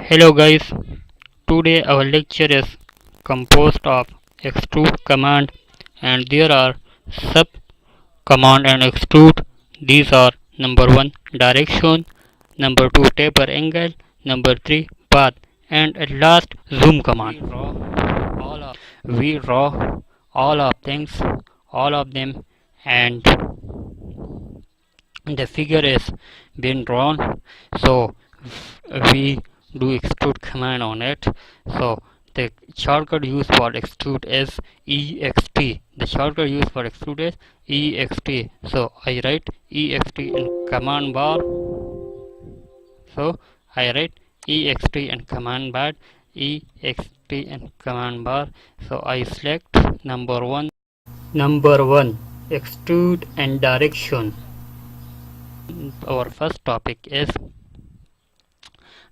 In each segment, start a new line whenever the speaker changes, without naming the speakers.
Hello guys, today our lecture is composed of extrude command and there are sub command and extrude. These are number 1 direction, number 2 taper angle, number 3 path and at last zoom command. We draw all of things, all of them, and the figure is been drawn, so we do extrude command on it. So the shortcut used for extrude is ext. The shortcut used for extrude is ext. So I write ext in command bar. So I write ext and command bar, ext and command bar. So I select number 1. Number 1, extrude and direction. Our first topic is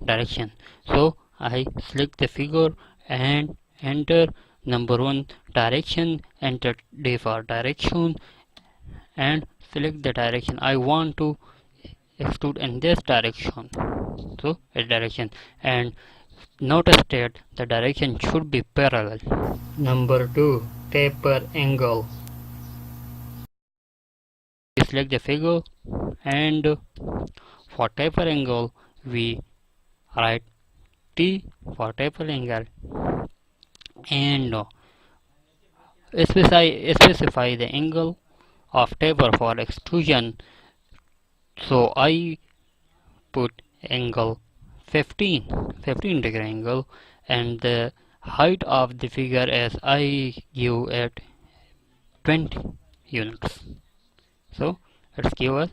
direction. So I select the figure and enter number 1 direction, enter D for direction and select the direction. I want to extrude in this direction. So a direction, and notice that the direction should be parallel. Number 2, taper angle. We select the figure and for taper angle we write T for taper angle and specify the angle of taper for extrusion. So I put angle 15 degree angle, and the height of the figure is I give it 20 units. So let's give us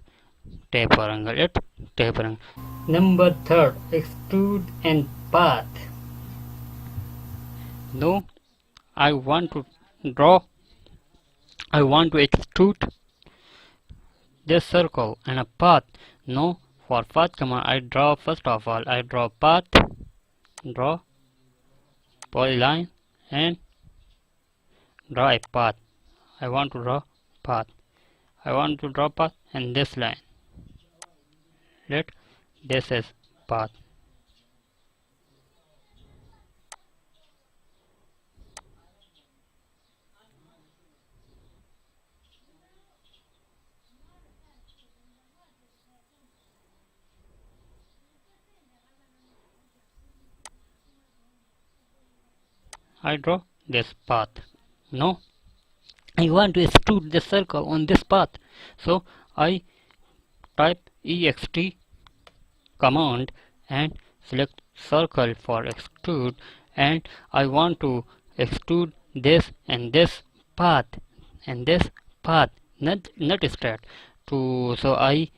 taper angle at taper angle. Number 3, extrude and path. No, I want to extrude this circle and a path. No, for path command I draw, first of all I draw path, draw polyline and draw a path. I want to draw path. And this line. Let this is path. I draw this path. No, I want to extrude the circle on this path. So I type ext command and select circle for extrude, and I want to extrude this and this path and this path, not straight. So I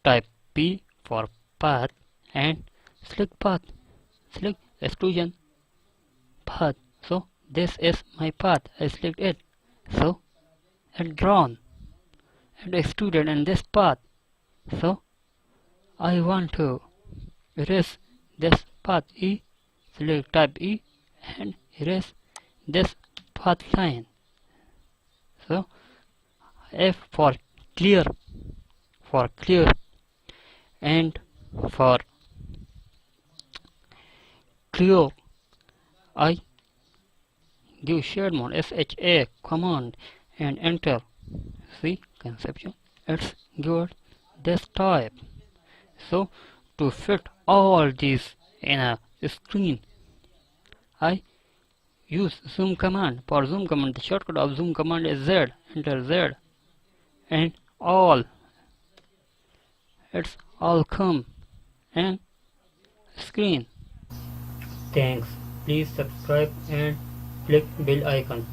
type P for path and select path, select extrusion path. So this is my path, I select it. So and drawn and extruded in this path. So I want to erase this path E, select type E and erase this path line. So F for clear, and for clear I give shade mode SHA command and enter. See conception, let's give it this type. So to fit all these in a screen I use zoom command. For zoom command, the shortcut of zoom command is Z. Enter Z and all, it's all come and screen. Thanks. Please subscribe and click bell icon.